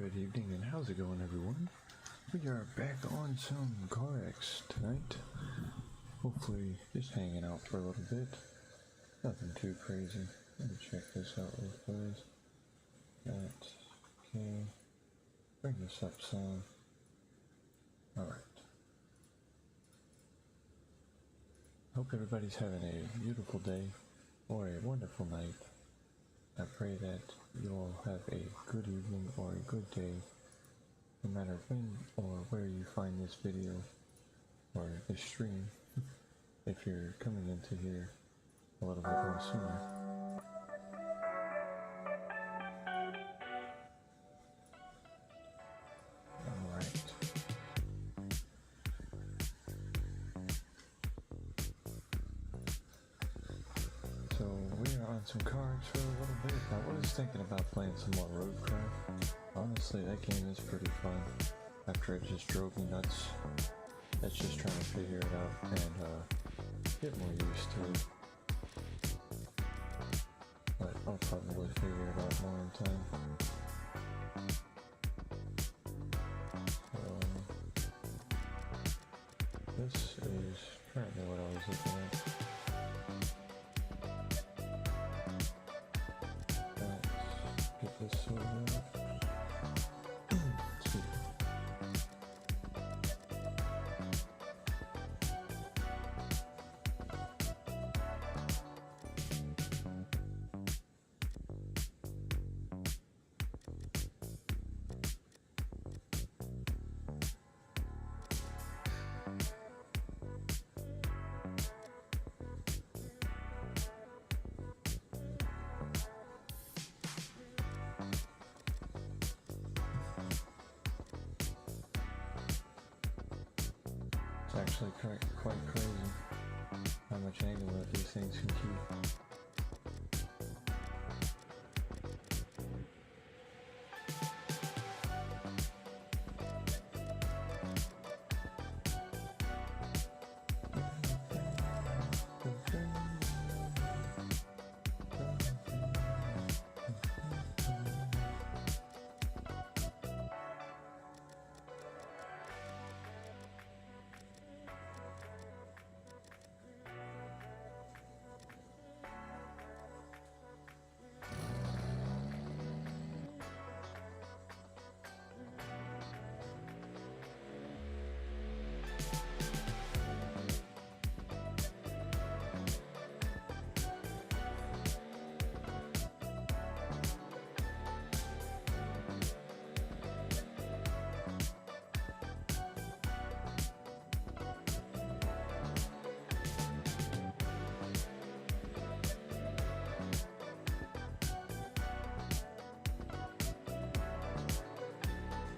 Good evening, and how's it going, everyone? We are back on some Carx tonight. Hopefully just hanging out for a little bit. Nothing too crazy. Let me check this out real fast. Okay. Bring this up some. Alright. Hope everybody's having a beautiful day or a wonderful night. I pray that you all have a good evening or a good day, no matter when or where you find this video or this stream, if you're coming into here a little bit more sooner. Alright. So we are on some Carx for a little bit. I was thinking about playing some more Roadcraft. Honestly, that game is pretty fun. After it just drove me nuts. It's just trying to figure it out and get more used to it. But I'll probably figure it out more in time. This is currently what I was looking at. Get this sorted out. Let's see. It's actually quite crazy how much angle that these things can keep.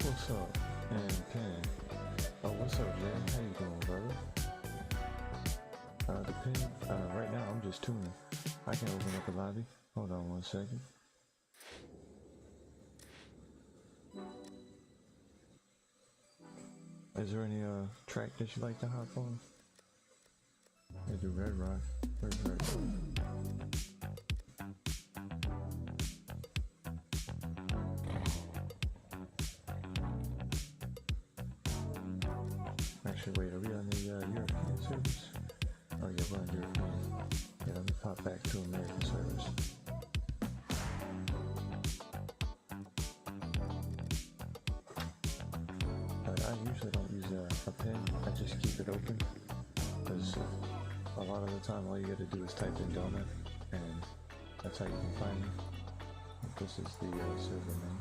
What's up? And Penn. Oh, what's up, Jay? How you doing, brother? The Penn, right now I'm just tuning. I can open up a lobby. Hold on one second. Is there any track that you like to hop on? I do Red Rock. Where's Red Rock? Actually, wait, are we on the European service? Oh yeah, we're on European. Yeah, let me pop back to American service. But I usually don't use a pen, I just keep it open. Because a lot of the time all you gotta do is type in donut, and that's how you can find me. This is the server name.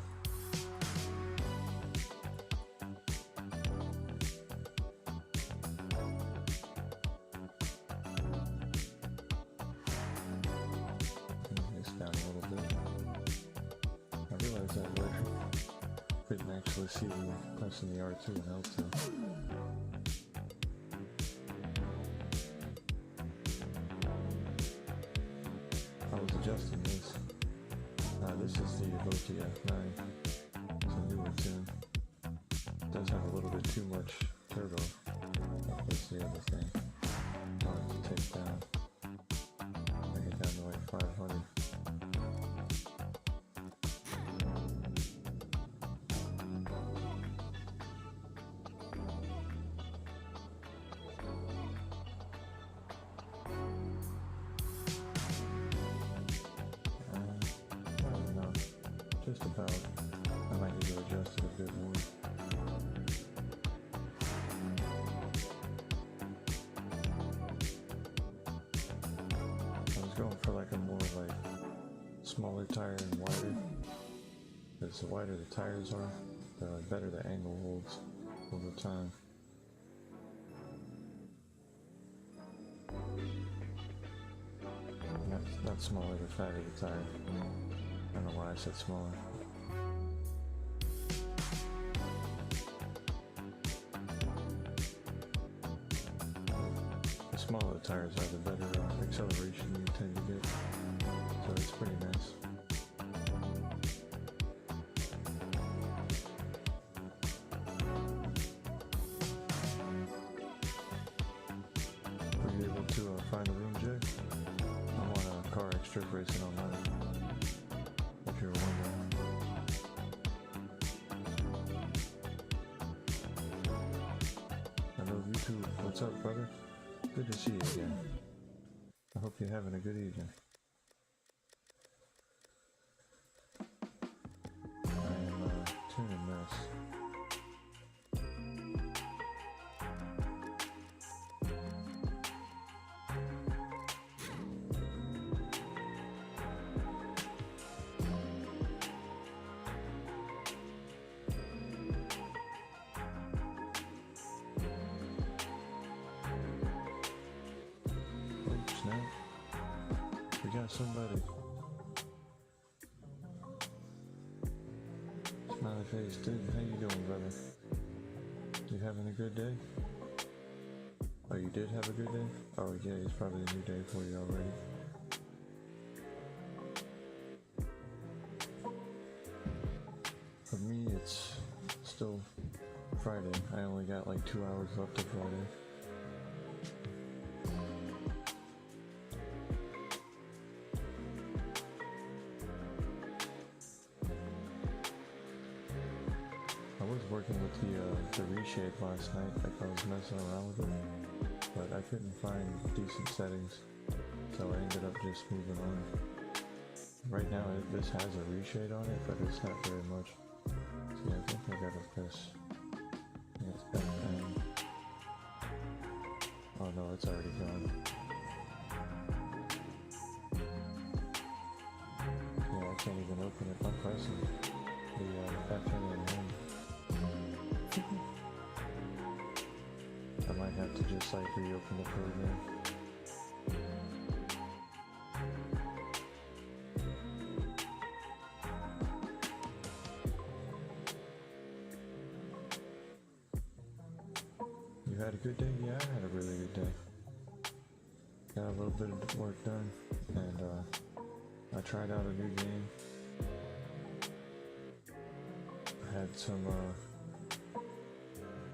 Couldn't actually see me pressing the R2 and L2. I was adjusting this. This is the Voki F9. It's a newer tune. It does have a little bit too much turbo. That's the other thing. I want to take down. Bring it down to like 500. just about. I might need to adjust it a bit more. I was going for like a more like smaller tire and wider, because the wider the tires are, the better the angle holds over time. Not smaller, the fatter the tire. I don't know why I said smaller. The smaller the tires are, the better acceleration you tend to get. So it's pretty nice. Were you able to find a room, Jay? I'm on a Carx strip racing online, if you were wondering. Hello YouTube, what's up brother? Good to see you again. I hope you're having a good evening. I am tuning this. We got somebody. Smiley face, dude. How you doing, brother? You having a good day? Oh, you did have a good day? Oh yeah, it's probably a new day for you already. For me, it's still Friday. I only got like 2 hours left of Friday. I was working with the reshape last night, like I was messing around with it, but I couldn't find decent settings, so I ended up just moving on. Right now this has a reshade on it, but it's not very much. See, I think I gotta press, yeah, it's back down. Oh no, it's already gone. Yeah, I can't even open it by pressing the FN and home. I might have to just like reopen the program. You had a good day? Yeah, I had a really good day. Got a little bit of work done, and I tried out a new game. I had some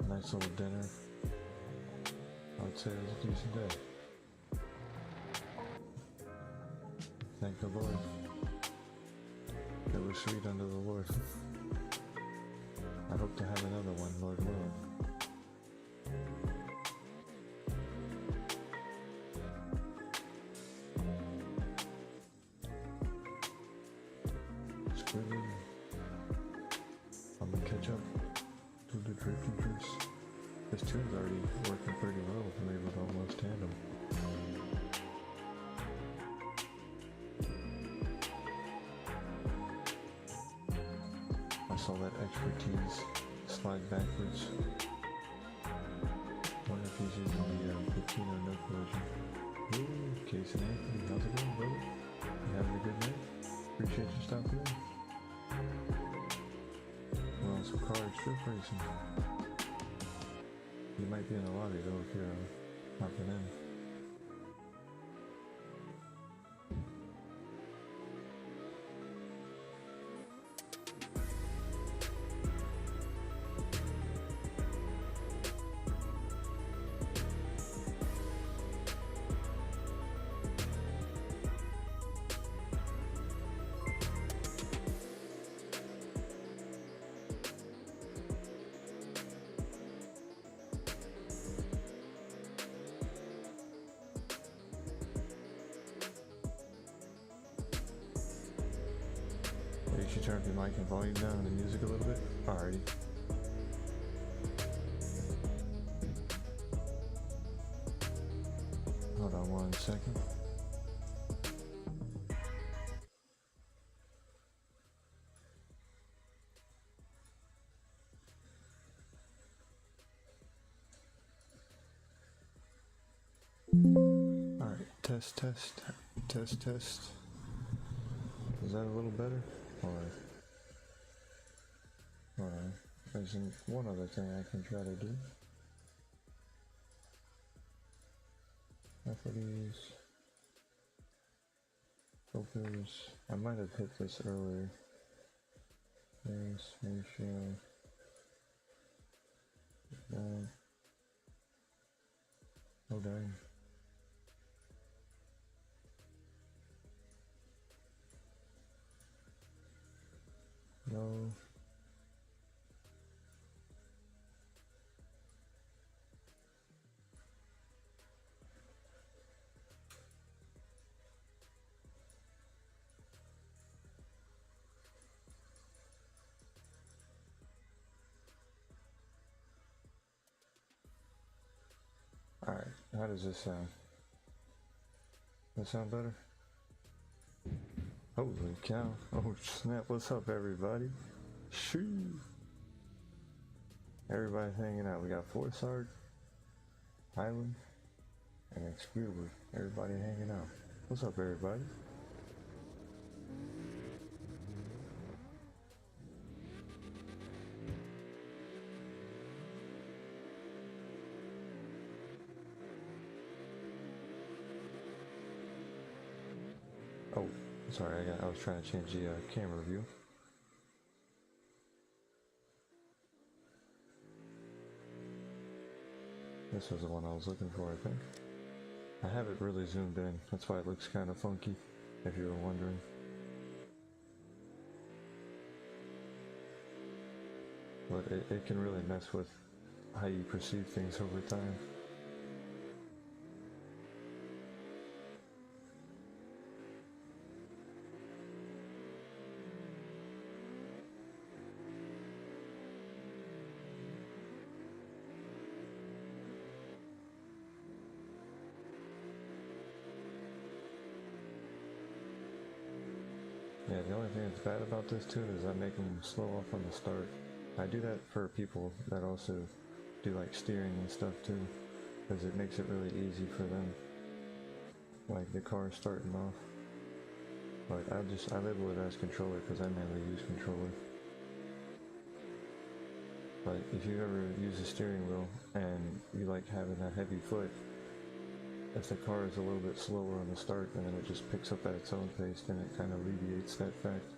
nice little dinner. I would say it was a decent day. Thank the Lord. It was sweet under the Lord. I hope to have another one, Lord willing. Squidward. I'm gonna catch up to the drifting juice. This tune's already working pretty well if I'm able to almost tandem. I saw that expertise slide backwards. Wonder if he's using the Pitino no collision. Ooh, Case and Anthony, how's it going, brother? You having a good night? Appreciate you stopping in. We're on some Carx strip racing. You might be in the lobby though if you're hopping in. make sure you turn up your mic and volume down and the music a little bit. Alrighty. Hold on 1 second. Alright, test. Is that a little better? Or there's one other thing I can try to do. Equities. Filters. I might have hit this earlier. Face ratio. Oh dang. No. Alright, how does this sound? Does that sound better? Holy cow. Oh snap, what's up everybody? Shoo! Everybody's hanging out. We got Forsyth, Highland, and Excluder. Everybody hanging out. What's up everybody? Oh, sorry, I was trying to change the camera view. This was the one I was looking for, I think. I have it really zoomed in, that's why it looks kind of funky, if you were wondering. But it can really mess with how you perceive things over time. Yeah, the only thing that's bad about this tune is I make them slow off on the start. I do that for people that also do like steering and stuff too, because it makes it really easy for them. Like the car starting off. But I label it as controller because I mainly use controller. But if you ever use a steering wheel and you like having that heavy foot, if the car is a little bit slower on the start and then it just picks up at its own pace, then it kind of alleviates that fact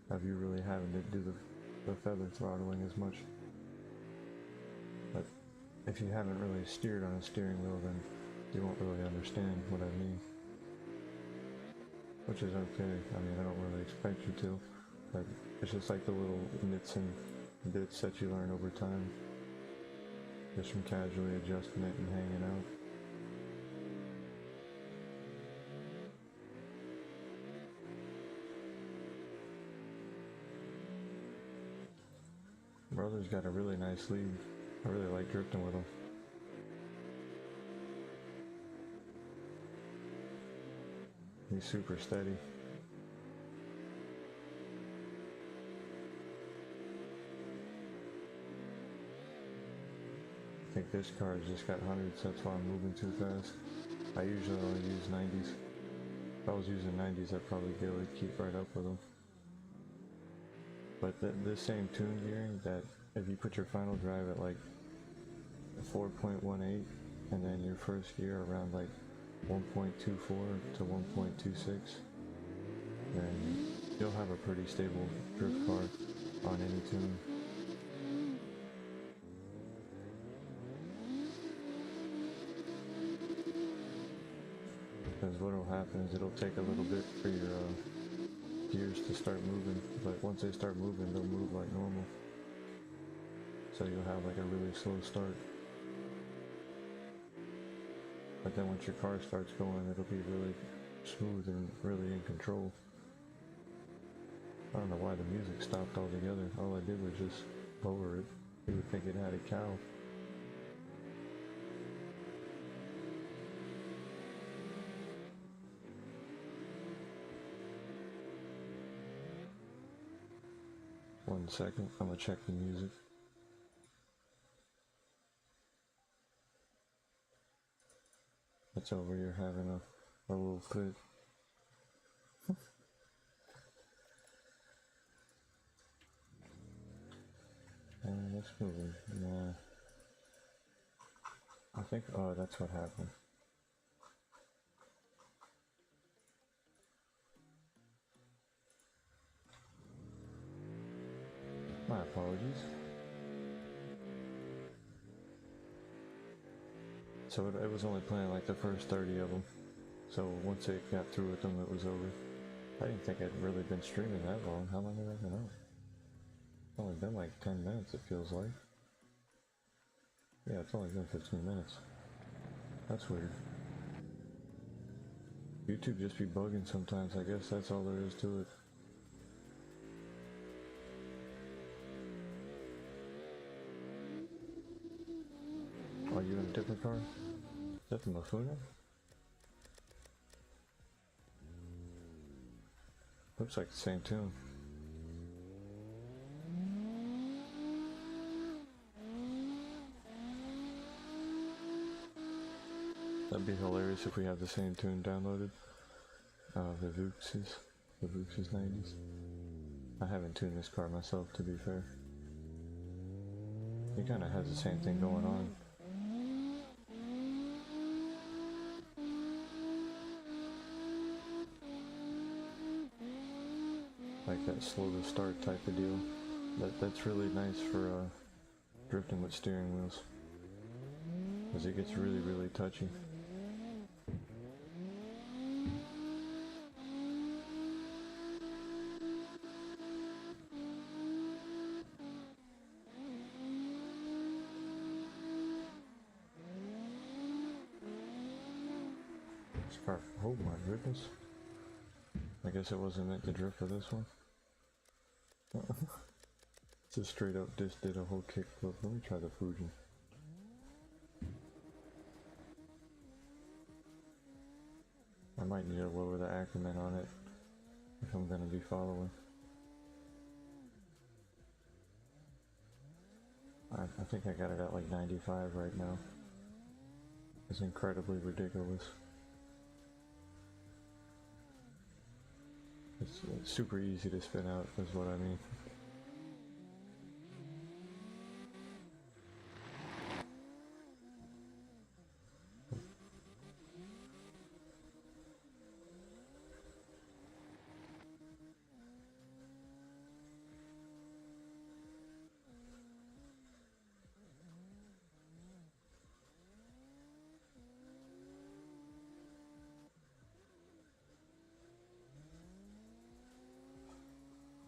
of you really having to do the feather throttling as much. But if you haven't really steered on a steering wheel, then you won't really understand what I mean. Which is okay, I mean I don't really expect you to, but it's just like the little nits and bits that you learn over time, just from casually adjusting it and hanging out. Brother's got a really nice lead. I really like drifting with him. He's super steady. I think this car has just got hundreds, that's why I'm moving too fast. I usually only use 90s. If I was using 90s, I'd probably be able to keep right up with them. But this same tune gearing, that if you put your final drive at like 4.18 and then your first gear around like 1.24 to 1.26, then you'll have a pretty stable drift car on any tune. Because what will happen is it'll take a little bit for your gears to start moving, but once they start moving, they'll move like normal. So you'll have like a really slow start. But then once your car starts going, it'll be really smooth and really in control. I don't know why the music stopped altogether. All I did was just lower it. You would think it had a cow. One second, I'm gonna check the music. It's over here having a little fit. And it's moving. Nah. I think, oh, that's what happened. My apologies. So it was only playing like the first 30 of them. So once it got through with them, it was over. I didn't think I'd really been streaming that long. How long have I been out? It's only been like 10 minutes, it feels like. Yeah, it's only been 15 minutes. That's weird. YouTube just be bugging sometimes. I guess that's all there is to it. Are you in a different car? Is that the Mafuna? Looks like the same tune. That'd be hilarious if we have the same tune downloaded. The bwoiis 90s. I haven't tuned this car myself, to be fair. It kinda has the same thing going on. Like that slow to start type of deal. That's really nice for drifting with steering wheels. Because it gets really touchy. This car, oh my goodness. I guess it wasn't meant to drift for this one. Just straight up just did a whole kickflip. Let me try the Fuji. I might need to lower the accurate on it if I'm gonna be following. I think I got it at like 95 right now. It's incredibly ridiculous. It's super easy to spin out, is what I mean.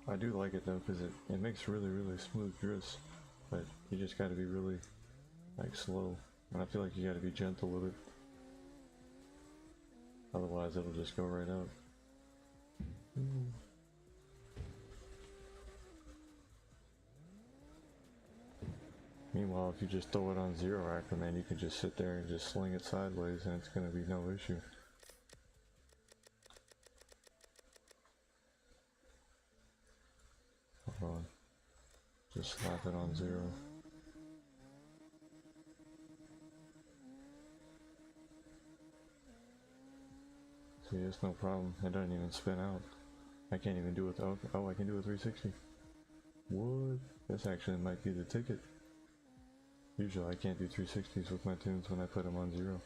I do like it though, because it makes really smooth drifts, but you just gotta be really like slow, and I feel like you gotta be gentle with it, otherwise it'll just go right out. Meanwhile, if you just throw it on zero accurate, you can just sit there and just sling it sideways and it's gonna be no issue. Hold on. Just slap it on zero. See, it's no problem. It doesn't even spin out. I can't even do it. Oh, I can do a 360. What? This actually might be the ticket. Usually I can't do 360s with my tunes when I put them on zero.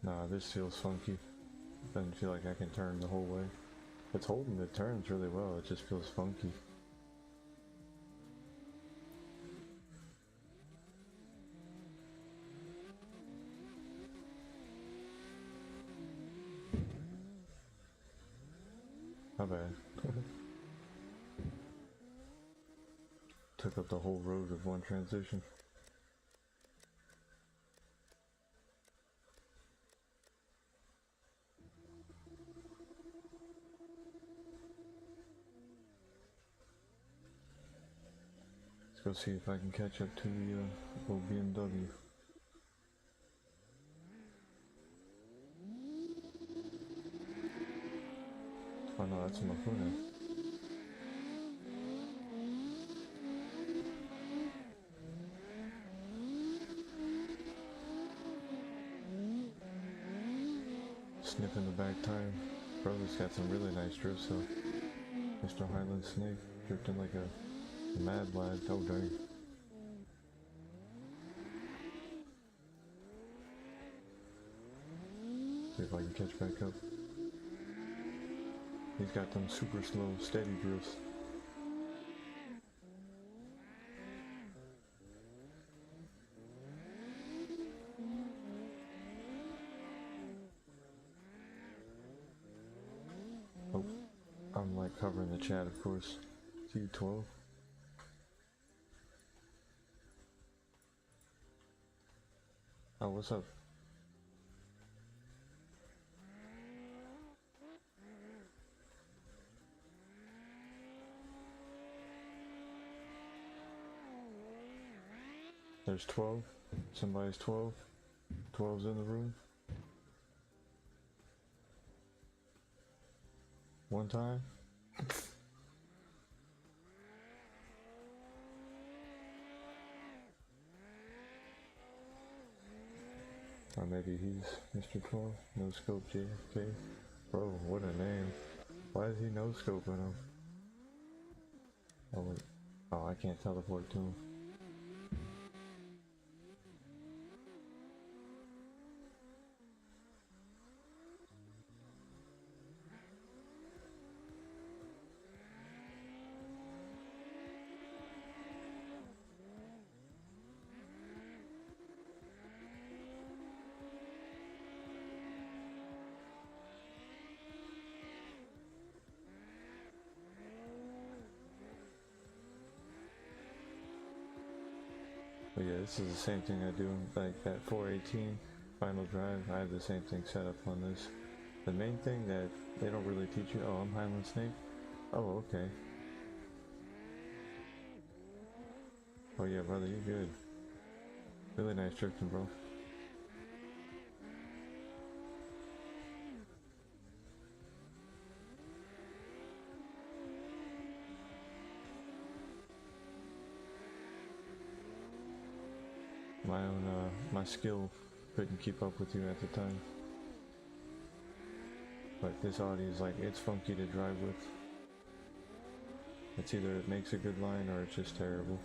Nah, this feels funky. Doesn't feel like I can turn the whole way. It's holding the turns really well, it just feels funky. My bad. took up the whole road with one transition. Let's go see if I can catch up to the old BMW. Oh no, that's my phone. Sniffing the back tire. Bro's got some really nice drifts though. Mr. Highland Snake drifting like a mad lad. Oh dang. See if I can catch back up. He's got them super slow, steady drifts. Oh, I'm like covering the chat, of course. See you, 12. Oh, what's up? There's 12. Somebody's 12. 12's in the room. One time. Or maybe he's Mr. 12. No scope JFK. Bro, what a name. Why is he no scoping him? Oh wait. Oh, I can't teleport to him. But yeah, this is the same thing I do, like that 418 final drive. I have the same thing set up on this. The main thing that they don't really teach you, oh, I'm Highland Snake? Oh, okay. Oh yeah, brother, you good. Really nice drifting, bro. My skill couldn't keep up with you at the time. But this Audi is like, it's funky to drive with. It's either it makes a good line or it's just terrible.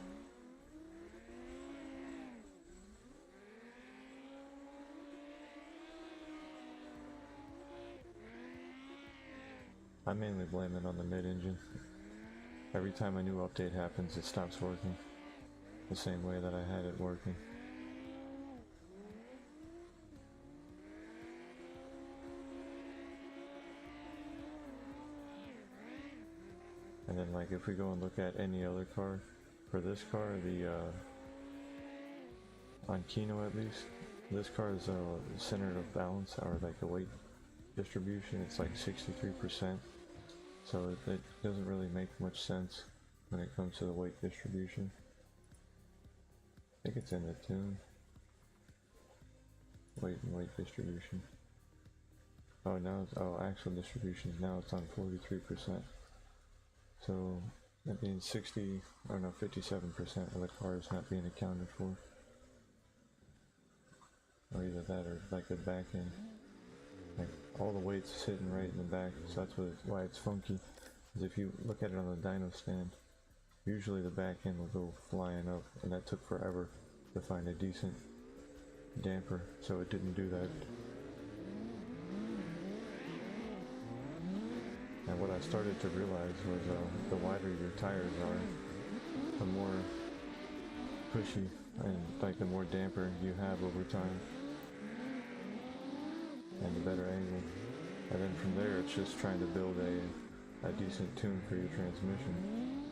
I mainly blame it on the mid-engine. Every time a new update happens, it stops working. The same way that I had it working. And then like if we go and look at any other car, for this car, the on Kino at least, this car is center of balance, or like the weight distribution, it's like 63%. So it doesn't really make much sense when it comes to the weight distribution. I think it's in the tune. Weight and weight distribution. Oh, now it's, oh, actual distribution, now it's on 43%. So that means 57% of the car is not being accounted for. Or either that or like the back end. Like all the weight's sitting right in the back, so that's why it's funky. Because if you look at it on the dyno stand, usually the back end will go flying up, and that took forever to find a decent damper, so it didn't do that. And what I started to realize was the wider your tires are, the more pushy and like the more damper you have over time, and the better angle. And then from there, it's just trying to build a decent tune for your transmission.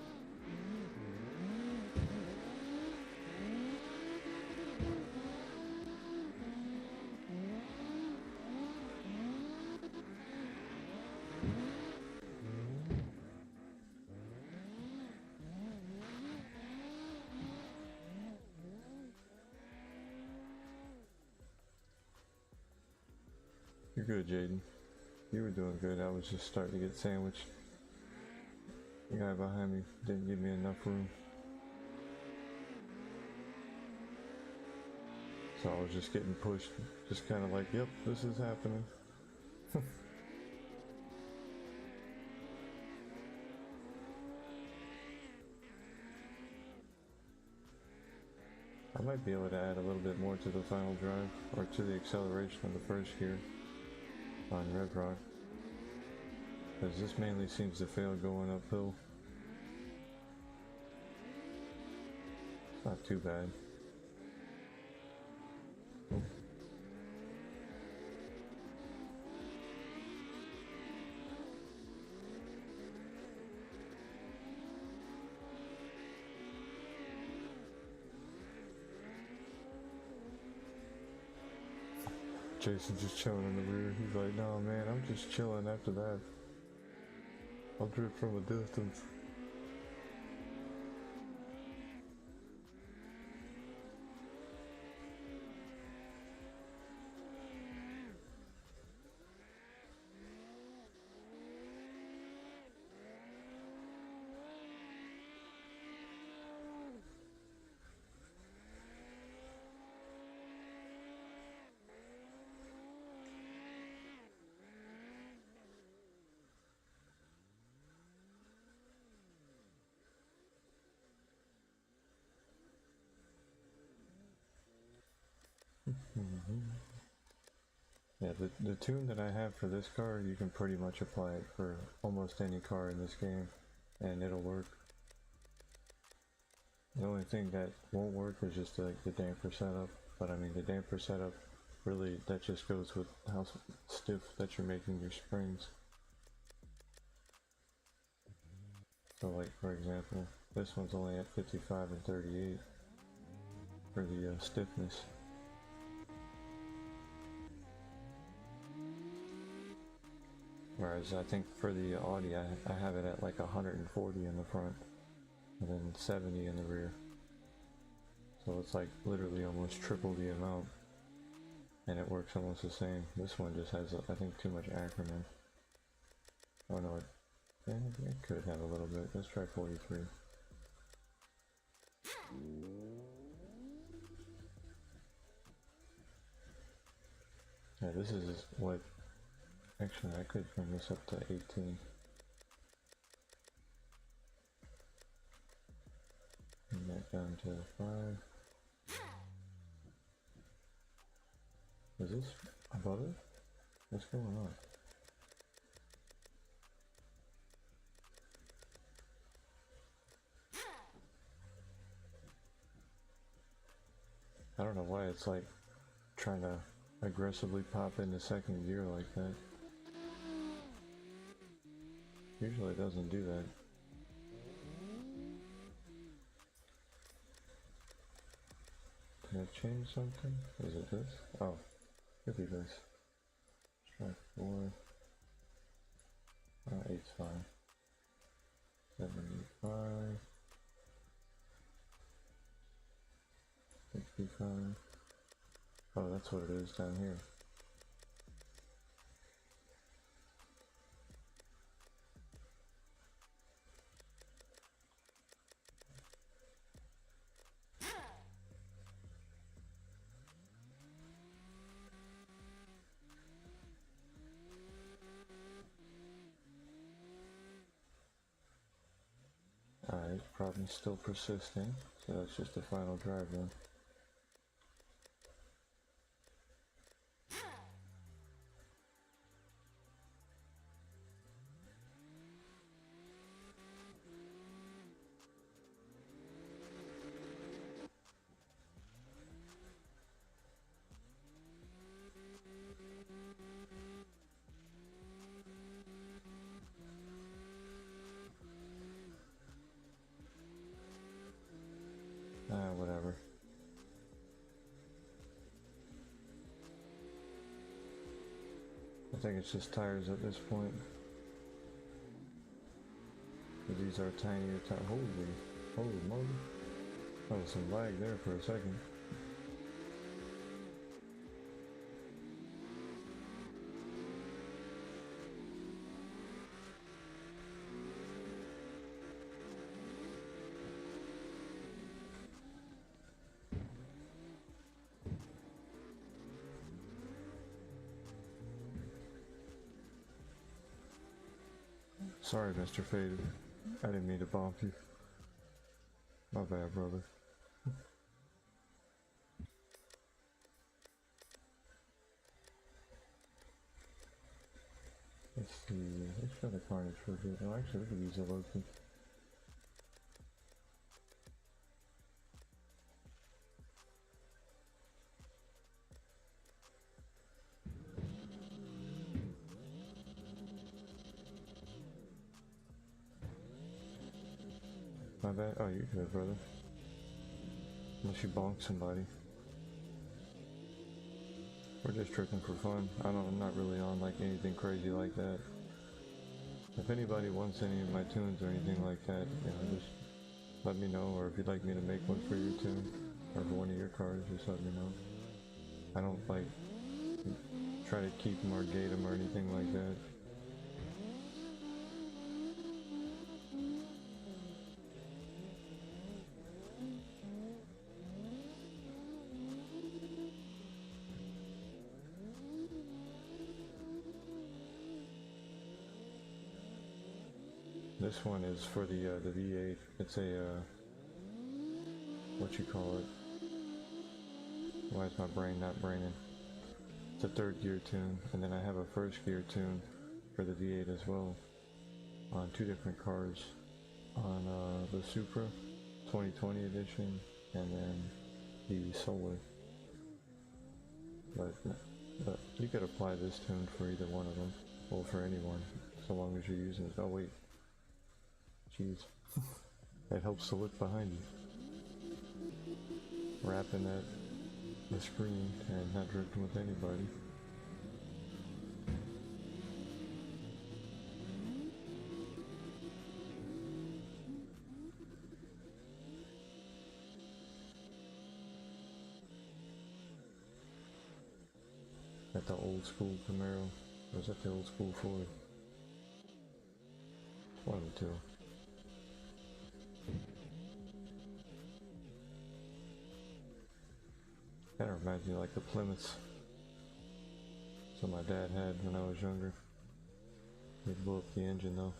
You're good, Jaden. You were doing good. I was just starting to get sandwiched. The guy behind me didn't give me enough room. So I was just getting pushed. Just kind of like, yep, this is happening. I might be able to add a little bit more to the final drive, or to the acceleration of the first gear on Red Rock, because this mainly seems to fail going uphill. It's not too bad. Jason's just chilling in the rear. He's like, no man, I'm just chilling after that. I'll drift from a distance. Yeah, the tune that I have for this car, you can pretty much apply it for almost any car in this game, and it'll work. The only thing that won't work is just the damper setup, but I mean the damper setup, really that just goes with how stiff that you're making your springs. So like for example, this one's only at 55 and 38 for the stiffness. Whereas I think for the Audi, I have it at like 140 in the front, and then 70 in the rear. So it's like literally almost triple the amount, and it works almost the same. This one just has, I think, too much acronym. Oh no, it could have a little bit. Let's try 43. Yeah, this is what... Actually, I could bring this up to 18. And that down to 5. Is this above it? What's going on? I don't know why it's like trying to aggressively pop into second gear like that. Usually it doesn't do that. Can I change something? Is it this? Oh, could be this. Let's try 4. 8's fine. 75. 65. Oh, that's what it is down here. Alright, problem still persisting, so that's just the final drive then. Whatever. I think it's just tires at this point. These are tinier tires. Holy moly. Oh, some lag there for a second. Sorry, Mr. Faded. I didn't mean to bump you. My bad, brother. Let's see. Let's try the Carnage for a bit. Oh, actually, we could use a Loki. My bad. Oh, you're good, brother. Unless you bonk somebody. We're just tripping for fun. I'm not really on like anything crazy like that. If anybody wants any of my tunes or anything like that, you know, just let me know. Or if you'd like me to make one for your tune or for one of your cars, just let me know. I don't like try to keep them or gate them or anything like that. This one is for the V8. It's a what you call it? Why is my brain not braining? It's a third gear tune, and then I have a first gear tune for the V8 as well on two different cars, on the Supra 2020 edition and then the Solar. But you could apply this tune for either one of them, or for anyone, so long as you're using it. Oh wait. Jeez. That helps to look behind you. Wrapping at the screen and not drifting with anybody. At the old school Camaro. Or is that the old school Ford? One of the two. Kinda reminds me of like the Plymouths. So my dad had when I was younger. He blew up the engine though.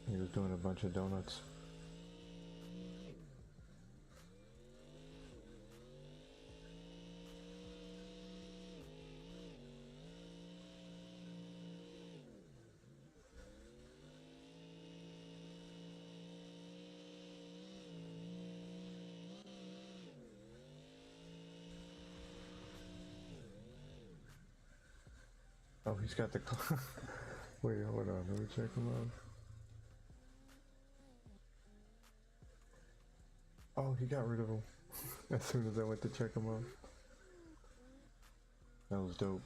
He was doing a bunch of donuts. Oh, he's got the wait, hold on, let me check him out. Oh, he got rid of him as soon as I went to check him out. That was dope.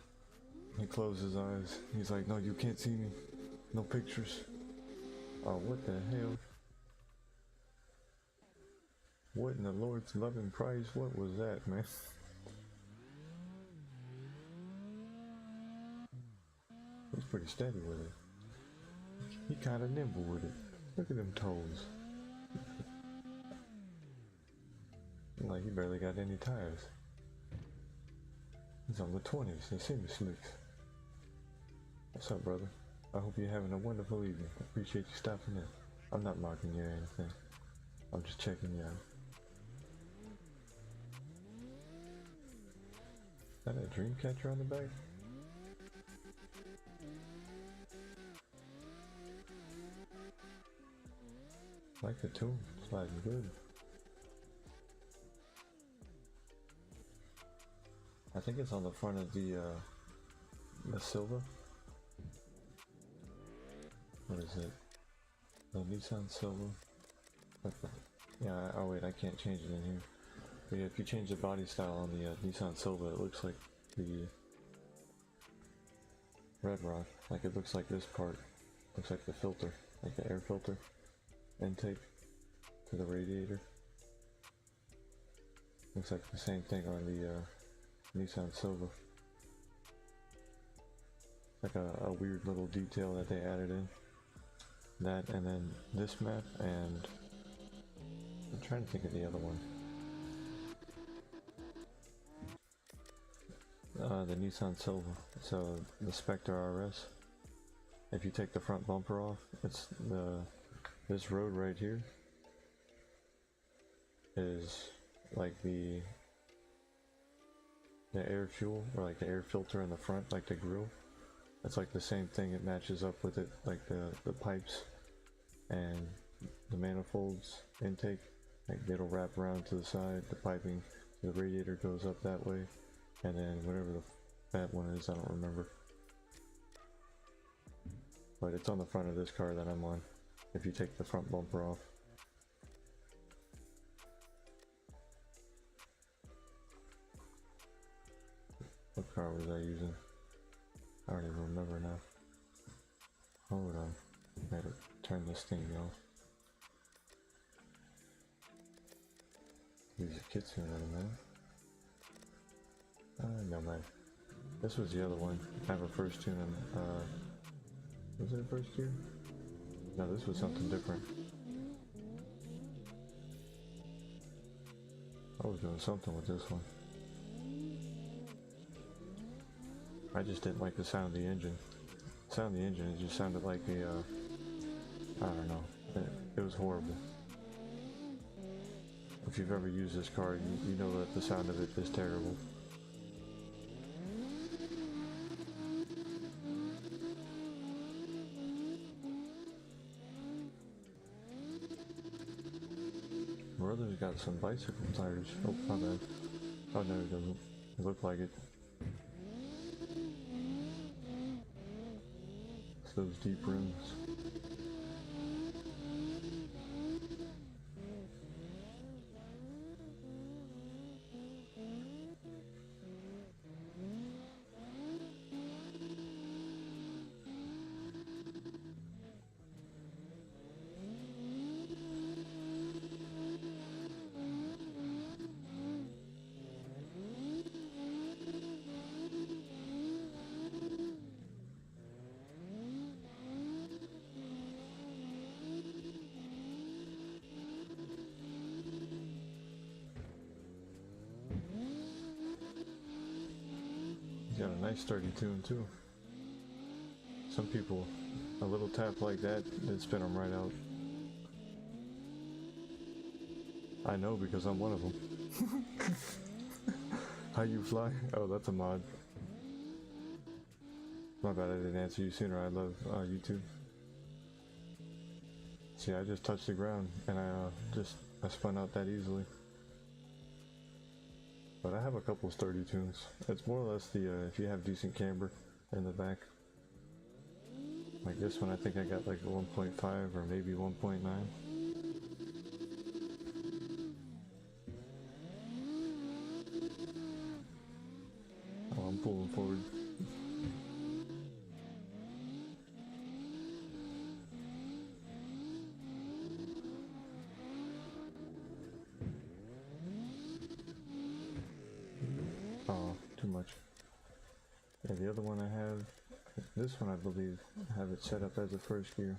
He closed his eyes. He's like, no, you can't see me. No pictures. Oh, what the hell? What in the Lord's loving price? What was that, man? He's pretty steady with it. He kinda nimble with it. Look at them toes. Like he barely got any tires. He's on the 20s. They seem slick. What's up, brother? I hope you're having a wonderful evening. I appreciate you stopping in. I'm not mocking you or anything. I'm just checking you out. Is that a dream catcher on the back? I like the tune, sliding good. I think it's on the front of the Silva. What is it? The Nissan Silva. Yeah, oh wait, I can't change it in here. But yeah, if you change the body style on the Nissan Silva, it looks like the Red Rock. Like it looks like this part. Looks like the filter, like the air filter intake to the radiator. Looks like the same thing on the Nissan Silva. Like a weird little detail that they added in. That and then this map, and I'm trying to think of the other one. The Nissan Silva. So the Spectre RS. if you take the front bumper off, it's this road right here is like the air fuel, or like the air filter in the front, like the grill. It's like the same thing, it matches up with it, like the pipes and the manifolds intake, like it'll wrap around to the side, the piping, the radiator goes up that way, and then whatever that one is, I don't remember. But it's on the front of this car that I'm on, if you take the front bumper off. What car was I using? I don't even remember now. Hold on, I gotta turn this thing off. Use a kitsune on it, man. No man. This was the other one. I have a first tune on, was it a first gear? No, this was something different. I was doing something with this one. I just didn't like the sound of the engine. The sound of the engine, it just sounded like a, I don't know. It was horrible. If you've ever used this car, you know that the sound of it is terrible. Brother's got some bicycle tires. Oh, my bad. Oh no, it doesn't. It looked like it. It's those deep rims. He's got a nice sturdy tune too. Some people, a little tap like that, it'd spin them right out. I know because I'm one of them. How you fly? Oh, that's a mod. My bad, I didn't answer you sooner. I love YouTube. See, I just touched the ground and I spun out that easily. But I have a couple sturdy tunes. It's more or less the if you have decent camber in the back. Like this one, I think I got like a 1.5 or maybe 1.9. Oh, I'm pulling forward. Oh, too much. Yeah, the other one I have, this one I believe, I have it set up as a first gear.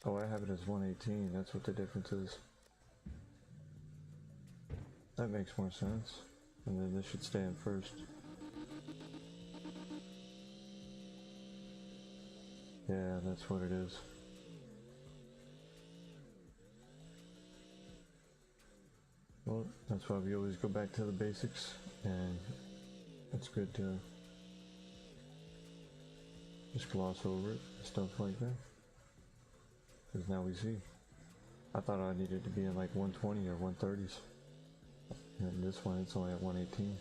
Oh, I have it as 118, that's what the difference is. That makes more sense. And then this should stay in first. Yeah, that's what it is. Well, that's why we always go back to the basics, and it's good to just gloss over it, stuff like that. Because now we see. I thought I needed to be in like 120 or 130s. And this one, it's only at 118.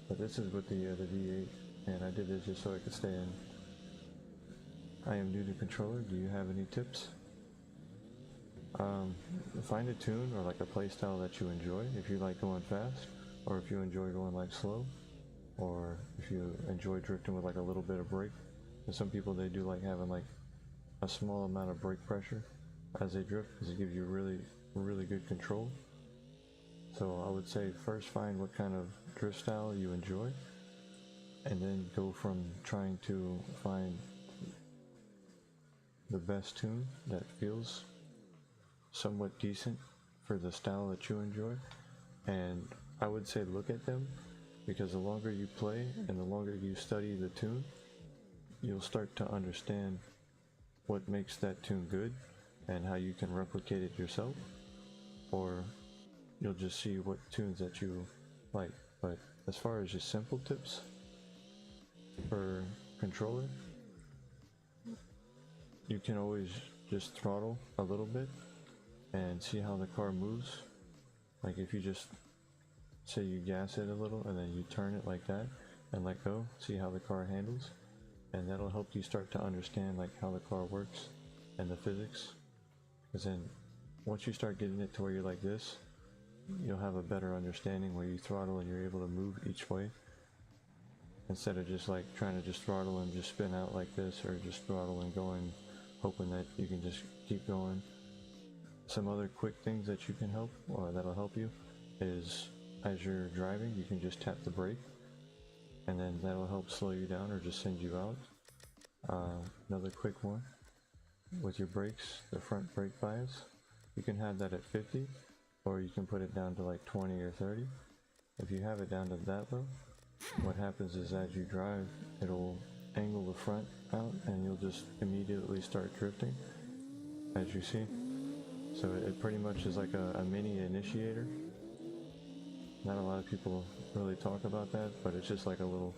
But this is with the V8, and I did this just so I could stay in. I am new to controller. Do you have any tips? Find a tune or like a playstyle that you enjoy. If you like going fast, or if you enjoy going like slow, or if you enjoy drifting with like a little bit of brake. And some people, they do like having like a small amount of brake pressure as they drift, because it gives you really good control. So I would say first find what kind of drift style you enjoy, and then go from trying to find the best tune that feels somewhat decent for the style that you enjoy. And I would say look at them because the longer you play and the longer you study the tune, you'll start to understand what makes that tune good and how you can replicate it yourself, or you'll just see what tunes that you like. But as far as just simple tips for controller, you can always just throttle a little bit and see how the car moves. Like if you just say you gas it a little and then you turn it like that and let go, see how the car handles, and that'll help you start to understand like how the car works and the physics. Because then once you start getting it to where you're like this, you'll have a better understanding where you throttle and you're able to move each way, instead of just like trying to just throttle and just spin out like this, or just throttle and going hoping that you can just keep going. Some other quick things that you can help, or that'll help you, is as you're driving you can just tap the brake, and then that'll help slow you down or just send you out. Another quick one with your brakes, the front brake bias, you can have that at 50, or you can put it down to like 20 or 30. If you have it down to that low, what happens is as you drive, it'll angle the front out and you'll just immediately start drifting, as you see. So it pretty much is like a mini initiator. Not a lot of people really talk about that, but it's just like a little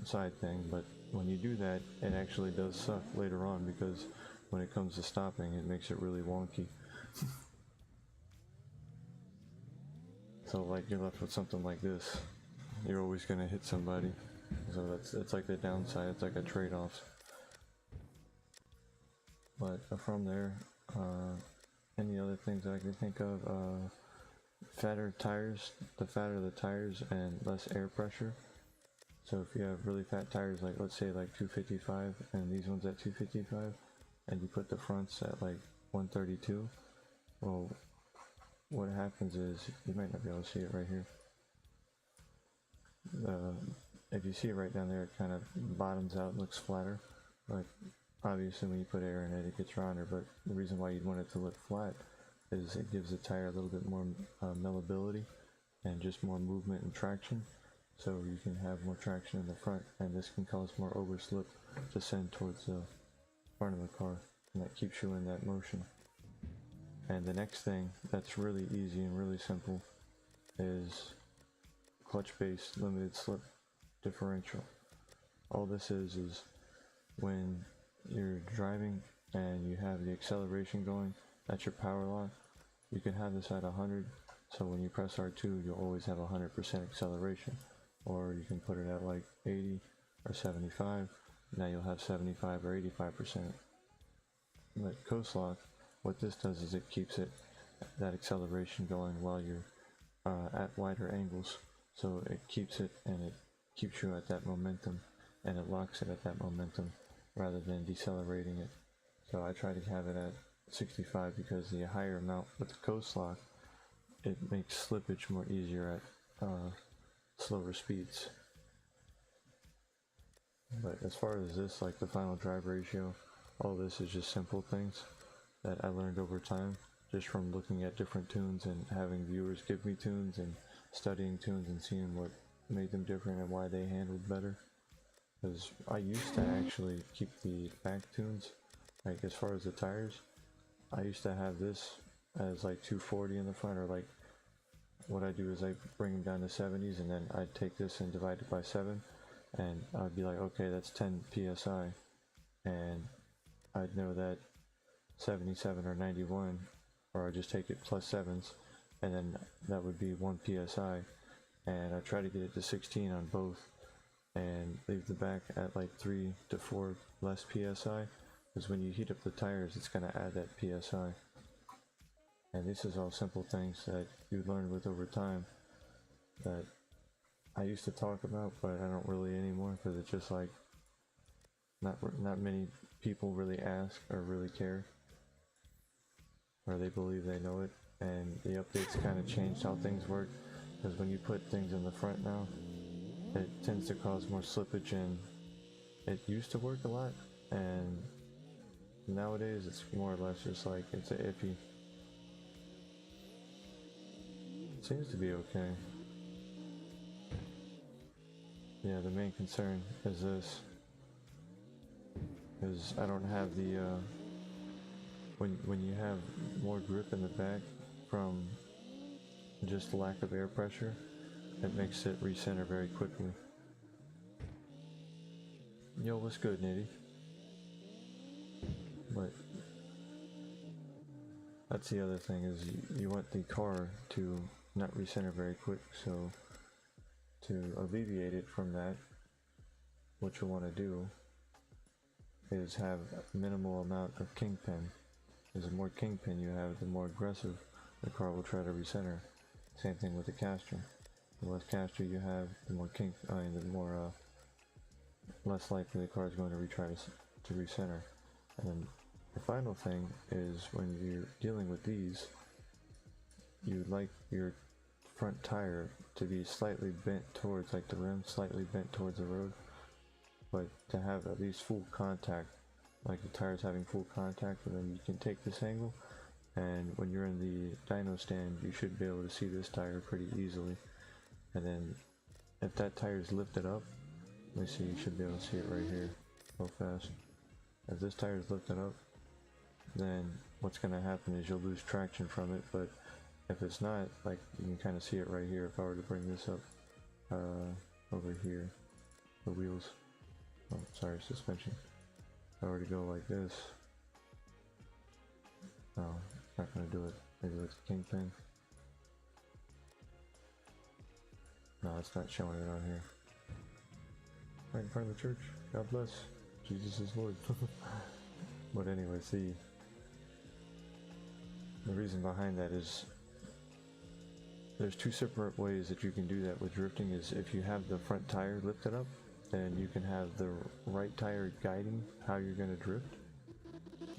side thing. But when you do that, it actually does suck later on, because when it comes to stopping, it makes it really wonky. So like you're left with something like this, you're always gonna hit somebody. So that's like the downside. It's like a trade-off. But from there, any other things that I can think of, fatter tires, the fatter the tires and less air pressure. So if you have really fat tires, like let's say like 255 and these ones at 255, and you put the fronts at like 132, well, what happens is, you might not be able to see it right here. If you see it right down there, it kind of bottoms out and looks flatter. Like obviously when you put air in it, it gets rounder, but the reason why you'd want it to look flat is it gives the tire a little bit more mellowability and just more movement and traction, so you can have more traction in the front, and this can cause more overslip to send towards the front of the car, and that keeps you in that motion. And the next thing that's really easy and really simple is clutch-based limited slip differential. All this is when you're driving and you have the acceleration going, that's your power lock. You can have this at 100, so when you press R2 you'll always have 100% acceleration, or you can put it at like 80 or 75, now you'll have 75 or 85%. But coast lock, what this does is it keeps that acceleration going while you're at wider angles, so it keeps it, and it keeps you at that momentum, and it locks it at that momentum rather than decelerating it. So I try to have it at 65, because the higher amount with the coast lock, it makes slippage more easier at slower speeds. But as far as this, like the final drive ratio, all this is just simple things that I learned over time, just from looking at different tunes and having viewers give me tunes and studying tunes and seeing what made them different and why they handled better. Because I used to actually keep the back tunes, like as far as the tires, I used to have this as like 240 in the front, or like what I do is I bring them down to 70s, and then I'd take this and divide it by 7, and I'd be like, okay, that's 10 psi, and I'd know that 77 or 91, or I just take it plus 7s, and then that would be 1 psi, and I try to get it to 16 on both, and leave the back at like 3 to 4 less psi, because when you heat up the tires, it's going to add that psi. And this is all simple things that you learn with over time that I used to talk about, but I don't really anymore, because it's just like not many people really ask or really care, or they believe they know it. And the updates kind of changed how things work, because when you put things in the front now, it tends to cause more slippage, and it used to work a lot, and nowadays it's more or less just like it's a iffy. It seems to be okay. Yeah, the main concern is this, is I don't have the, when you have more grip in the back from just lack of air pressure, it makes it recenter very quickly. Yo, what's good, Nitty? But that's the other thing, is you want the car to not recenter very quick, so to alleviate it from that, what you want to do is have a minimal amount of kingpin. Because the more kingpin you have, the more aggressive the car will try to recenter. Same thing with the caster. The less caster you have, the more less likely the car is going to retry to recenter. And then the final thing is, when you're dealing with these, you like your front tire to be slightly bent towards, like the rim slightly bent towards the road, but to have at least full contact, like the tires having full contact. And then you can take this angle, and when you're in the dyno stand, you should be able to see this tire pretty easily. And then if that tire is lifted up, let me see, you should be able to see it right here real fast. If this tire is lifted up, then what's going to happen is you'll lose traction from it. But if it's not, like, you can kind of see it right here. If I were to bring this up over here, the wheels, oh sorry, suspension, if I were to go like this, no, it's not going to do it. Maybe with the kingpin. No, it's not showing it on here. Right in front of the church. God bless. Jesus is Lord. But anyways, the reason behind that is there's two separate ways that you can do that with drifting. Is if you have the front tire lifted up, then you can have the right tire guiding how you're going to drift.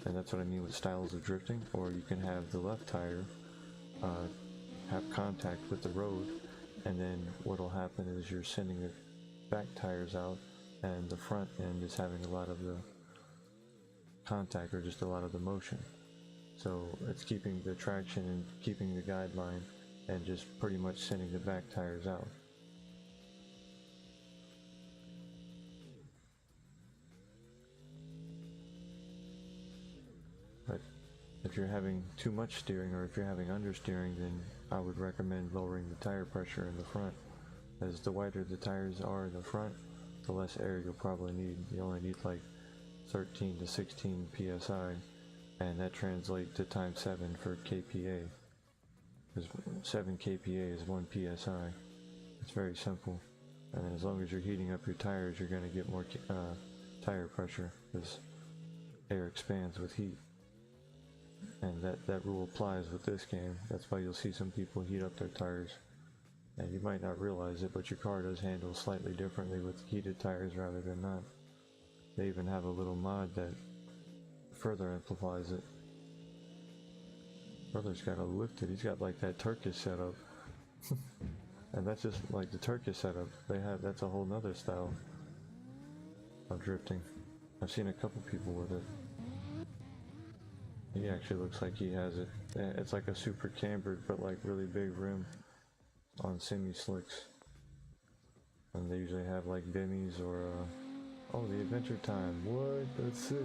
And that's what I mean with styles of drifting. Or you can have the left tire have contact with the road, and then what'll happen is you're sending the back tires out, and the front end is having a lot of the contact, or just a lot of the motion. So it's keeping the traction and keeping the guideline, and just pretty much sending the back tires out. But if you're having too much steering, or if you're having understeering, then I would recommend lowering the tire pressure in the front. As the wider the tires are in the front, the less air you'll probably need. You only need like 13 to 16 psi, and that translates to times 7 for kPa. Because 7 kPa is 1 psi. It's very simple. And then as long as you're heating up your tires, you're going to get more tire pressure, because air expands with heat. And that rule applies with this game. That's why you'll see some people heat up their tires. And you might not realize it, but your car does handle slightly differently with heated tires rather than not. They even have a little mod that further amplifies it. Brother's got a lifted, he's got like that Turkish setup. And that's just like the Turkish setup. That's a whole nother style of drifting. I've seen a couple people with it. He actually looks like he has it. It's like a super cambered, but like really big rim on semi-slicks. And they usually have like Bimmies or oh, the Adventure Time. What? That's sick.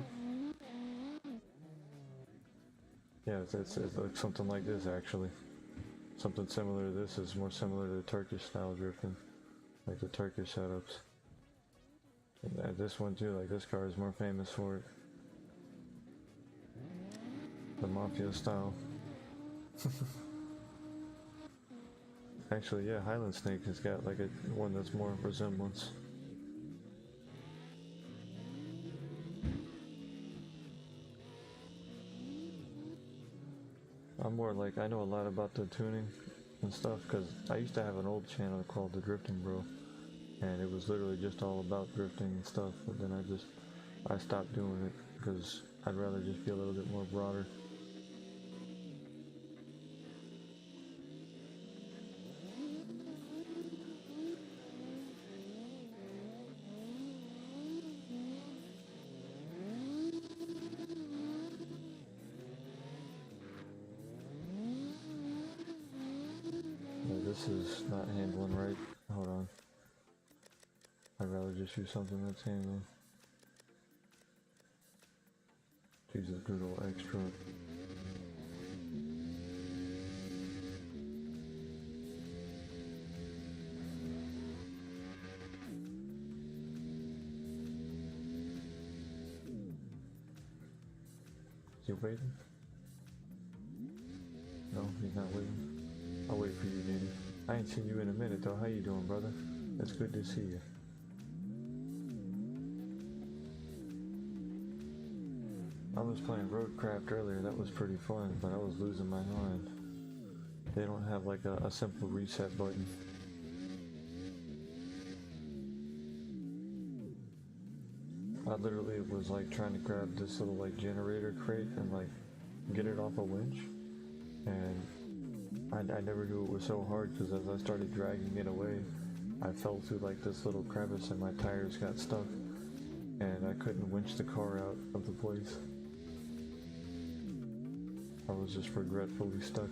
Yeah, it looks something like this actually. Something similar to this is more similar to the Turkish style drifting, like the Turkish setups. And this one too, like this car is more famous for it. The Mafia style. Actually, yeah, Highland Snake has got like one that's more resemblance. I'm more like, I know a lot about the tuning and stuff, because I used to have an old channel called The Drifting Bro, and it was literally just all about drifting and stuff, but then I stopped doing it, because I'd rather just be a little bit more broader. This is not handling right. Hold on. I'd rather just use something that's handy. Use a good old extra. Is he waiting? No, he's not waiting. I'll wait for you, Nitty. I ain't seen you in a minute though. How you doing, brother? It's good to see you. I was playing Roadcraft earlier. That was pretty fun, but I was losing my mind. They don't have like a simple reset button. I literally was like trying to grab this little like generator crate and like get it off a winch, and I never knew it was so hard because as I started dragging it away, I fell through like this little crevice and my tires got stuck, and I couldn't winch the car out of the place. I was just regretfully stuck.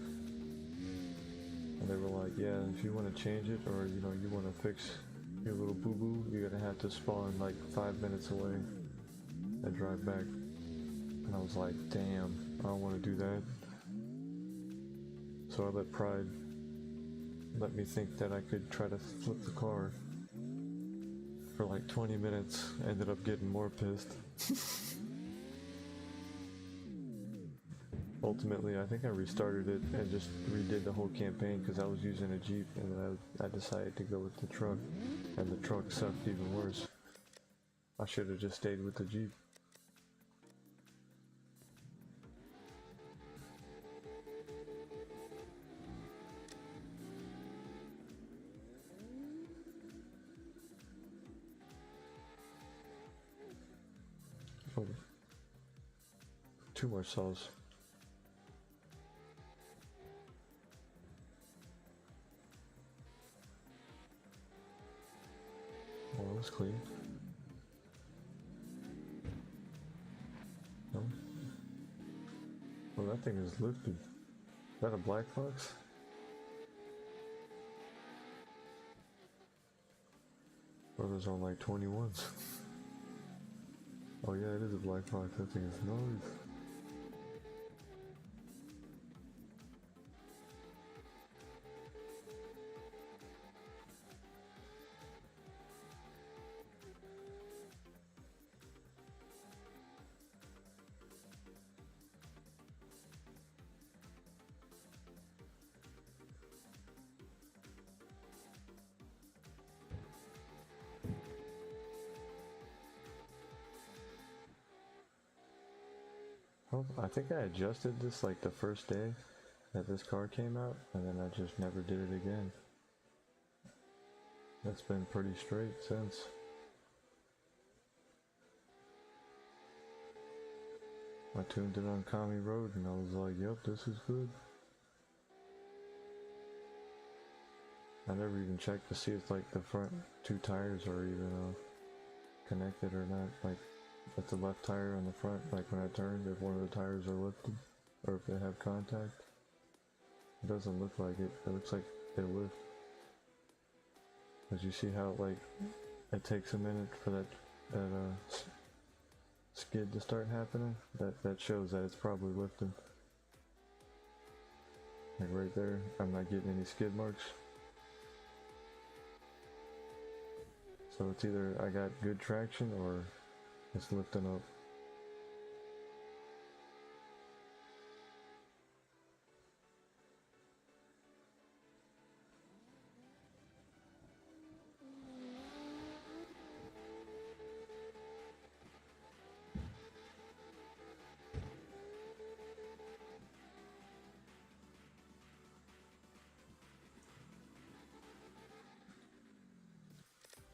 And they were like, yeah, if you want to change it or you know you want to fix your little boo-boo, you're gonna have to spawn like 5 minutes away and drive back. And I was like, damn, I don't want to do that. So I let pride let me think that I could try to flip the car for like 20 minutes. Ended up getting more pissed. Ultimately, I think I restarted it and just redid the whole campaign because I was using a Jeep, and then I decided to go with the truck, and the truck sucked even worse. I should have just stayed with the Jeep. Oh, 2 more cells. Oh, that was clean. No? Well, that thing is lifted. Is that a black fox? Brother's on like 21s. Oh yeah, it is a black fox. That thing is nice. Well, I think I adjusted this like the first day that this car came out, and then I just never did it again. That's been pretty straight since. I tuned it on Kami Road and I was like, yep, this is good. I never even checked to see if like the front 2 tires are even connected or not. Like if the left tire on the front, like when I turned, if one of the tires are lifted or if they have contact. It doesn't look like it. It looks like they lift. As you see how like it takes a minute for that skid to start happening, that shows that it's probably lifted. Like right there, I'm not getting any skid marks. So it's either I got good traction or it's lifting up.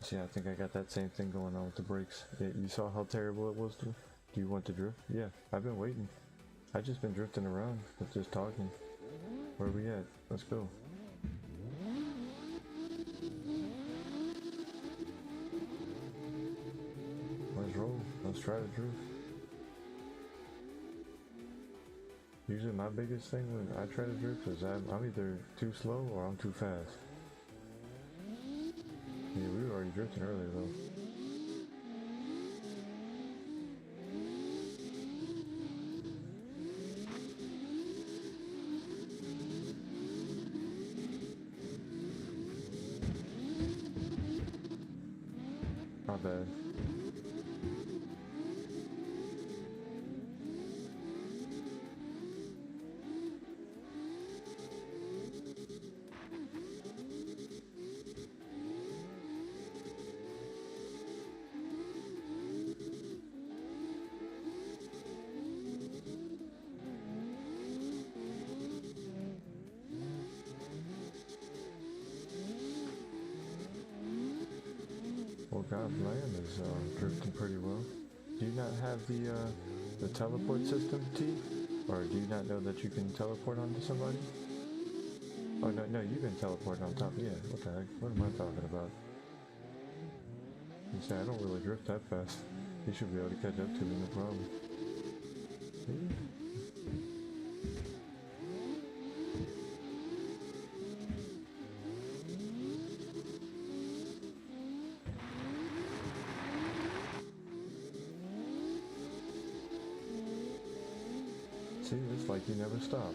See, I think I got that same thing going on with the brakes. Yeah, you saw how terrible it was? Do you want to drift? Yeah, I've been waiting. I've just been drifting around, but just talking. Where are we at? Let's go. Let's roll. Let's try to drift. Usually my biggest thing when I try to drift is I'm either too slow or I'm too fast. Yeah, we were already drifting earlier though. My bad. Well, God's land is drifting pretty well. Do you not have the teleport system, T? Or do you not know that you can teleport onto somebody? Oh, no, you can teleport on top. Yeah, what the heck? What am I talking about? You say, I don't really drift that fast. You should be able to catch up to me, no problem. See? See, it's like you never stop.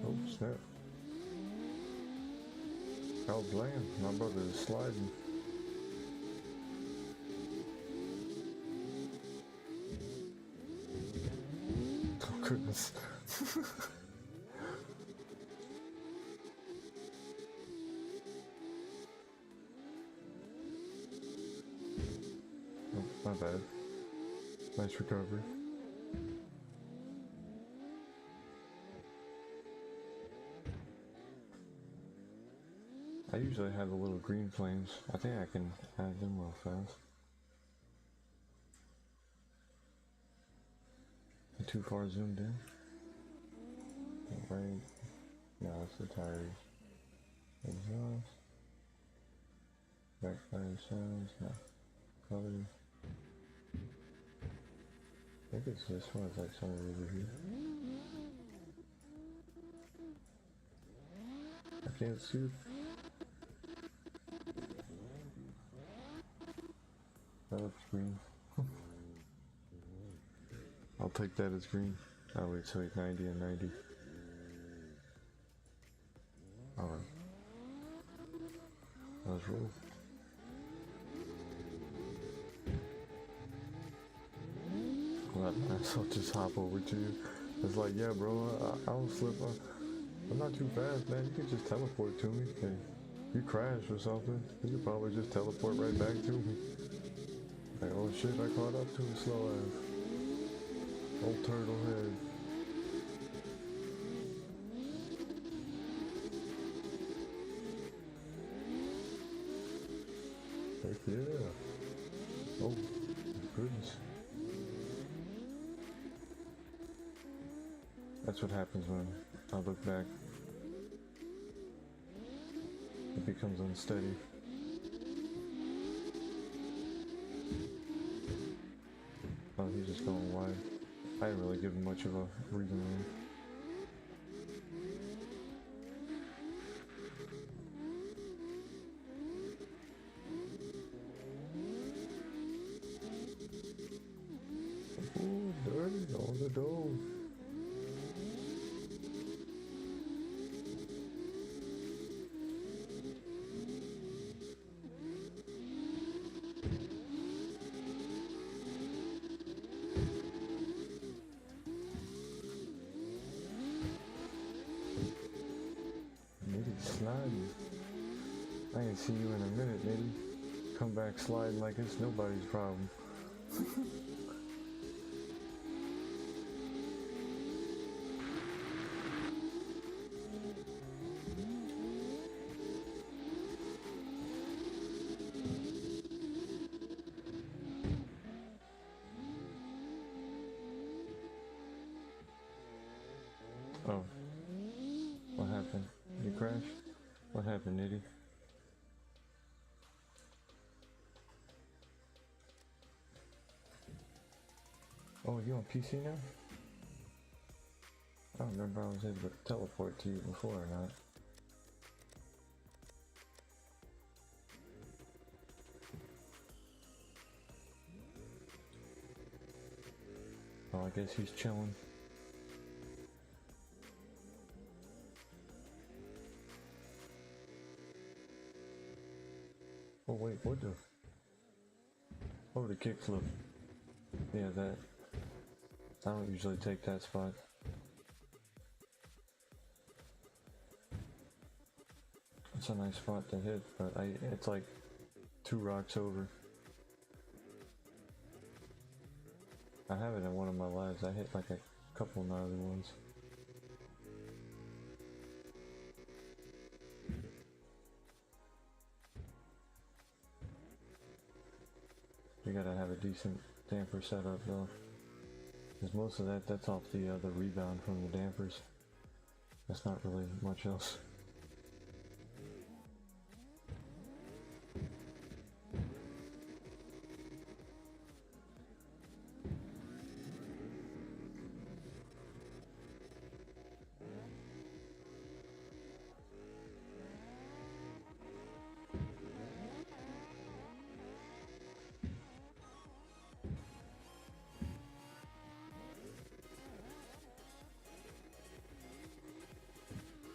Oh, snap. Carx Sliding. My brother is sliding. Oh, goodness. Oh, my bad. Nice recovery. I usually have the little green flames. I think I can add them real fast. I'm too far zoomed in. Right. No, it's the tires. Exhaust. Backfire sounds. No. Color. I think it's this one. It's like somewhere over here. I can't see it. That looks green. I'll take that as green. Oh wait, so it's 90 and 90. Alright. Let's roll. Let myself just hop over to you. It's like, yeah bro, I don't slip. I'm not too fast, man. You can just teleport to me. Hey, you crash or something, you could probably just teleport right back to me. Like, oh shit, I caught up to a slow ass. Old turtle head. Heck yeah. Oh, goodness. That's what happens when I look back. It becomes unsteady. Oh, he's just going wide. I didn't really give him much of a breathing room. Ooh, dirty on the door. Sliding. I ain't see you in a minute, nitty. Come back sliding like it's nobody's problem. Oh. What happened? You crashed? What happened, nitty? Oh, you on PC now? I don't remember I was able to teleport to you before or not. Oh, I guess he's chilling. Oh wait, what the? Oh, the kickflip. Yeah, that. I don't usually take that spot. It's a nice spot to hit, but it's like 2 rocks over. I have it in one of my lives. I hit like a couple gnarly ones. You gotta have a decent damper setup though. Because most of that's off the rebound from the dampers. That's not really much else.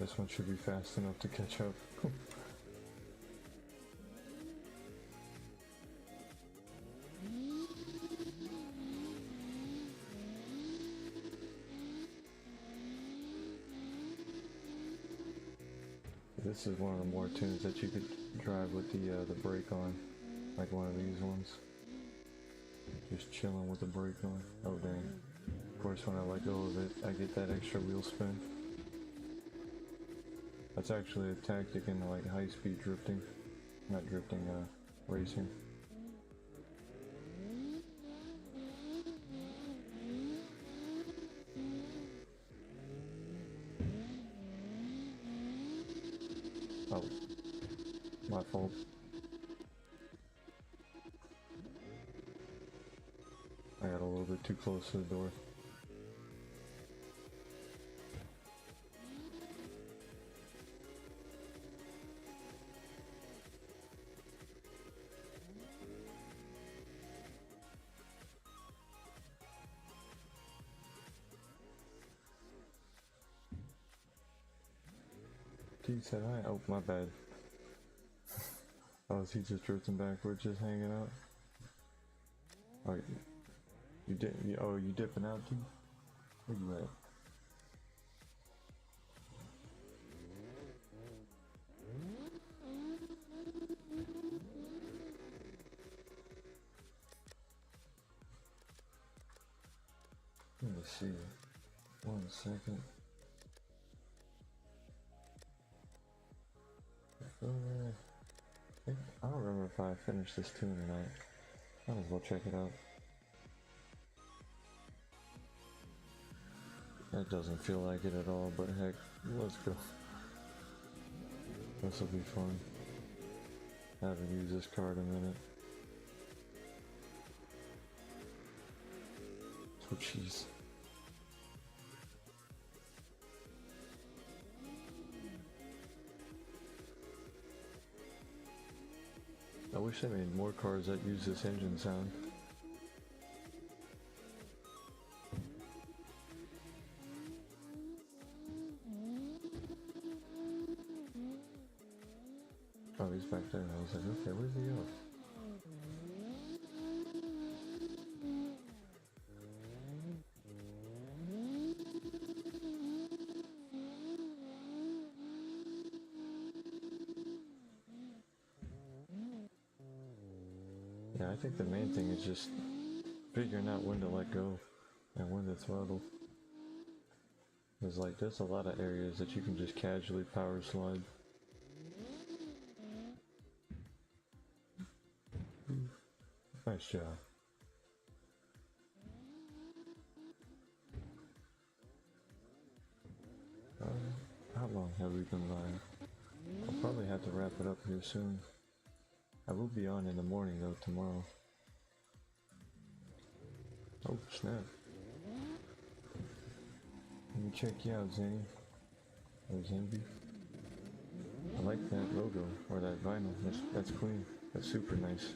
This one should be fast enough to catch up. This is one of the more tunes that you could drive with the brake on, like one of these ones. Just chilling with the brake on. Oh dang. Of course when I let go of it, I get that extra wheel spin. That's actually a tactic in like high-speed drifting. Not drifting, racing. Oh, my fault. I got a little bit too close to the door. He said hi. Oh, my bad. Oh, is he just drifting backwards, just hanging out? Oh, you dip? Oh, you dipping out too? Where you at? Let me see. 1 second. I don't remember if I finished this tune or not. Might as well check it out. That doesn't feel like it at all, but heck, let's go. This will be fun. I haven't used this card in a minute. Oh jeez. I wish they made more cars that use this engine sound. Oh, he's back there. I was like, okay, where's he go? Yeah, I think the main thing is just figuring out when to let go and when to throttle. There's a lot of areas that you can just casually power slide. Nice job. How long have we been live? I'll probably have to wrap it up here soon. I will be on in the morning though tomorrow. Oh snap. Let me check you out, Zany. Or Zambi. I like that logo, or that vinyl. That's clean. That's super nice.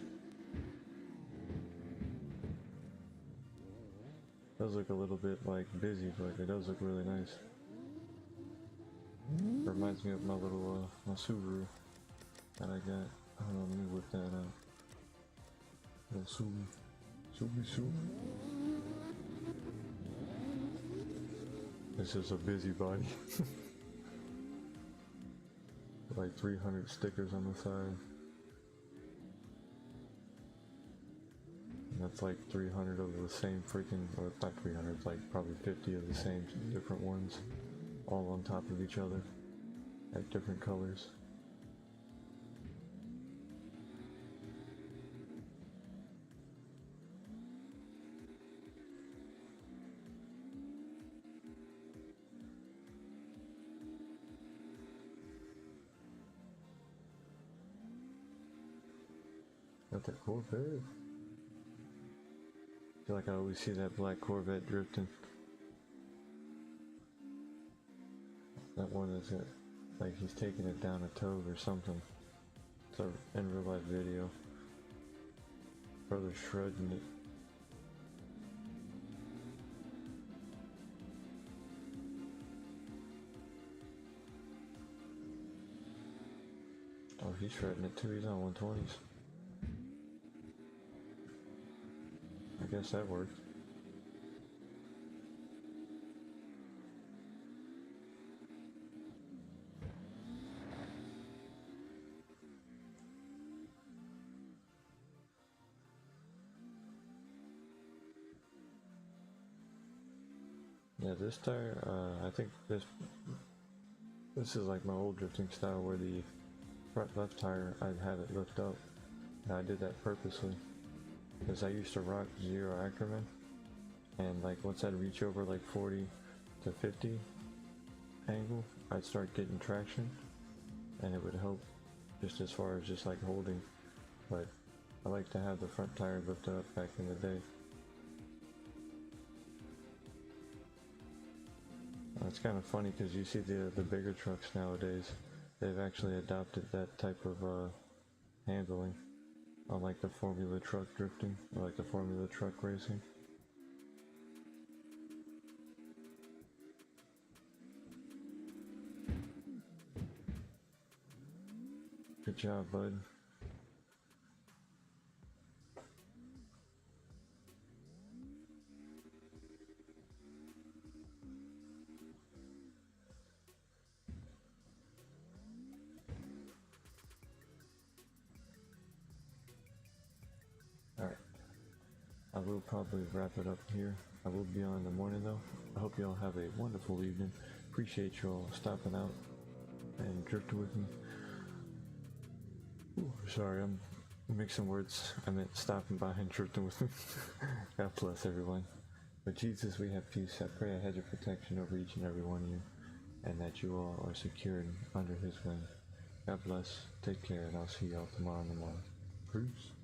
Does look a little bit like busy, but it does look really nice. Reminds me of my little my Subaru that I got. Hold on, let me whip that out. Little Subaru. This is a busy body. Like 300 stickers on the side. And that's like 300 of the same freaking, or not 300, it's like probably 50 of the same different ones, all on top of each other, at different colors. Got that Corvette. I feel like I always see that black Corvette drifting. That one is it. Like he's taking it down a toad or something. It's an in real life video. Brother shredding it. Oh, he's shredding it too. He's on 120s. I guess that worked. Yeah, this tire, I think this is like my old drifting style where the front left tire, I'd have it lift up. And I did that purposely. Because I used to rock zero Ackerman, and like once I'd reach over like 40 to 50 angle, I'd start getting traction, and it would help just as far as just like holding. But I like to have the front tire lifted up back in the day. It's kind of funny because you see the bigger trucks nowadays, they've actually adopted that type of handling. On like the Formula truck drifting, or like the Formula truck racing. Good job, bud. Alright. I will probably wrap it up here. I will be on in the morning though. I hope you all have a wonderful evening. Appreciate you all stopping out and drifting with me. Ooh, sorry, I'm mixing words. I meant stopping by and drifting with me. God bless everyone. But Jesus, we have peace. I pray a hedge of protection over each and every one of you, and that you all are secured under his wing. God bless. Take care, and I'll see y'all tomorrow in the morning. Peace.